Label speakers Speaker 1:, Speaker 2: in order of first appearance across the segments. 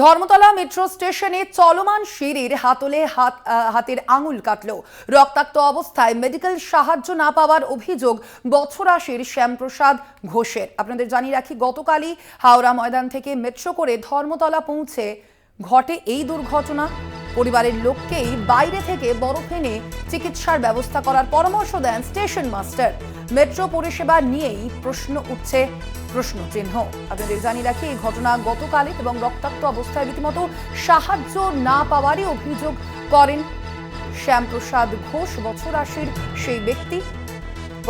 Speaker 1: Dharmatala metro স্টেশনে চলমান সিঁড়ির হাতের আঙুল কাটল। রক্তাক্ত অবস্থায় মেডিকেল সাহায্য না পাওয়ার অভিযোগ বছরাশির শ্যামপ্রসাদ ঘোষের। আপনাদের জানিয়ে রাখি, গতকালই হাওড়া ময়দান থেকে মেট্রো করে ধর্মতলা পৌঁছে ঘটে এই দুর্ঘটনা। পরিবারের লোককেই বাইরে থেকে বরফ এনে চিকিৎসার ব্যবস্থা করার পরামর্শ দেন স্টেশন মাস্টার। মেট্রো পরিষেবা নিয়েই প্রশ্ন চিহ্ন। আপনাদের জানিয়ে রাখি, এই ঘটনা গতকালের এবং রক্তাক্ত অবস্থায় রীতিমতো সাহায্য না পাওয়ারই অভিযোগ করেন শ্যামপ্রসাদ ঘোষ, বছরাশির সেই ব্যক্তি।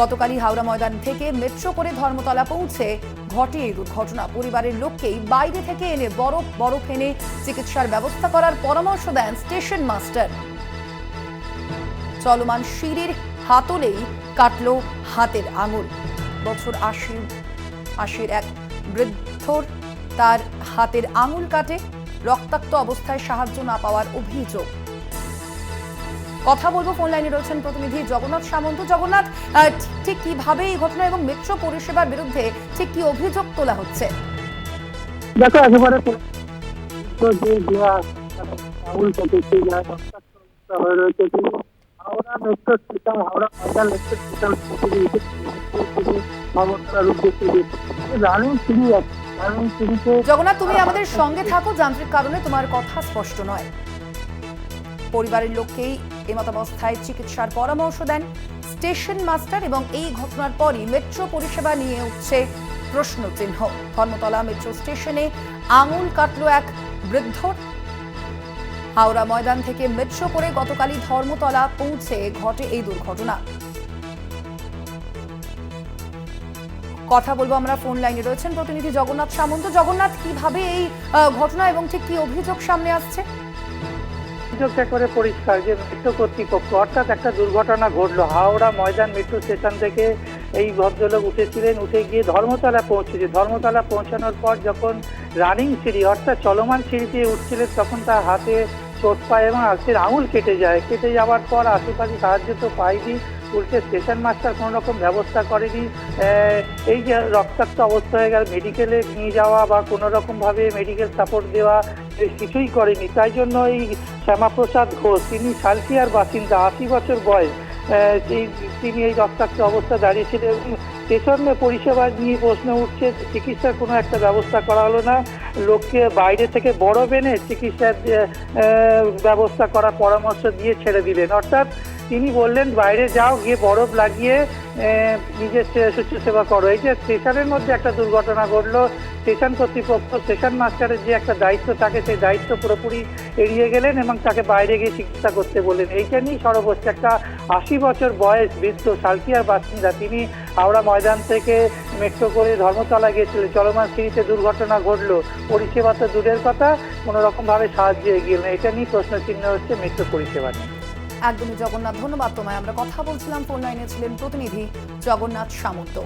Speaker 1: গতকালই হাওড়া ময়দান থেকে মেট্রো করে ধর্মতলা পৌঁছে ঘটে এই দুর্ঘটনা। পরিবারের লোককেই বাইরে থেকে এনে বরফ এনে চিকিৎসার ব্যবস্থা করার পরামর্শ দেন স্টেশন মাস্টার। চলমান সিঁড়ির হাতলেই কাটল হাতের আঙুল। বছর ৮০ এক বৃদ্ধর তার হাতের আঙুল কাটে। রক্তাক্ত অবস্থায় সাহায্য না পাওয়ার অভিযোগ। কথা বলবো, ফোন লাইনে রয়েছেন প্রতিনিধি জগন্নাথ সামন্ত। জগন্নাথ, ঠিক কিভাবে এই ঘটনা এবং মেট্রো পরিষেবার বিরুদ্ধে ঠিক কি অভিযোগ তোলা হচ্ছে?
Speaker 2: দেখো, একেবারে Howrah metro station, Howrah Maidan metro station running সিঁড়ি আছে। রানিং সিঁড়িতে
Speaker 1: জগন্নাথ, তুমি আমাদের সঙ্গে থাকো, যান্ত্রিক কারণে তোমার কথা স্পষ্ট নয়। পরিবারের লোককেই এমতাবস্থায় চিকিৎসার পরামর্শ দেন স্টেশন মাস্টার এবং এই ঘটনার পরই মেট্রো পরিষেবা নিয়ে উঠছে প্রশ্ন চিহ্ন। ধর্মতলা মেট্রো স্টেশনে আঙুল কাটল এক বৃদ্ধর। হাওড়া ময়দান থেকে মেট্রো করে গতকালই ধর্মতলা পৌঁছে ঘটে এই দুর্ঘটনা। কথা বলবো, আমরা ফোন লাইনে রয়েছেন প্রতিনিধি জগন্নাথ সামন্ত। জগন্নাথ, কিভাবে এই ঘটনা এবং ঠিক কি অভিযোগ সামনে আসছে?
Speaker 2: অভিযোগটা করে পরিষ্কার যে মেট্রো কর্তৃপক্ষ, অর্থাৎ একটা দুর্ঘটনা ঘটলো হাওড়া ময়দান মেট্রো স্টেশন থেকে। এই ভদ্রলোক উঠেছিলেন, উঠে গিয়ে ধর্মতলা পৌঁছেছে। ধর্মতলা পৌঁছানোর পর যখন রানিং সিঁড়ি অর্থাৎ চলমান সিঁড়িতে উঠছিলেন, তখন তার হাতে চোট পায় এবং হাতের আঙুল কেটে যায়। কেটে যাওয়ার পর আশেপাশে সাহায্য তো পাইনি, উল্টে স্টেশন মাস্টার কোনো রকম ব্যবস্থা করেনি। এই যে রক্তাক্ত অবস্থা হয়ে গেল, মেডিকেলে নিয়ে যাওয়া বা কোনো রকমভাবে মেডিকেল সাপোর্ট দেওয়া কিছুই করেনি। তাই জন্য এই শ্যামাপ্রসাদ ঘোষ, তিনি সালকিয়ার বাসিন্দা, ৮০ বছর বয়স, তিনি এই রক্তাক্ত অবস্থা দাঁড়িয়েছিলেন এবং স্টেশনে পরিষেবা নিয়ে প্রশ্ন উঠছে, চিকিৎসার কোনো একটা ব্যবস্থা করা হলো না। লোককে বাইরে থেকে বরফ এনে চিকিৎসার ব্যবস্থা করার পরামর্শ দিয়ে ছেড়ে দিলেন। অর্থাৎ তিনি বললেন, বাইরে যাও, গিয়ে বরফ লাগিয়ে নিজের শুশ্রূষা করো। এই যে স্টেশনের মধ্যে একটা দুর্ঘটনা ঘটলো, স্টেশন কর্তৃপক্ষ, স্টেশন মাস্টারের যে একটা দায়িত্ব থাকে, সেই দায়িত্ব পুরোপুরি এড়িয়ে গেলেন এবং তাকে বাইরে গিয়ে চিকিৎসা করতে বললেন। এইটা নিয়েই সরব হচ্ছে। একটা ৮০ বছর বয়স বৃদ্ধ সালকিয়ার বাসিন্দা, তিনি হাওড়া ময়দান থেকে মেট্রো করে ধর্মতলা গিয়েছিলেন। চলমান সিঁড়িতে দুর্ঘটনা ঘটলো, পরিষেবা তো দূরের কথা, কোনো রকমভাবে সাহায্য এগিয়ে এলেন। এটা নিয়ে প্রশ্ন চিহ্ন হচ্ছে মেট্রো পরিষেবা নিয়ে।
Speaker 1: একদমই জগন্নাথ, ধন্যবাদ তোমায়। আমরা কথা বলছিলাম, ফোন লাইনে ছিলেন প্রতিনিধি জগন্নাথ সামন্ত।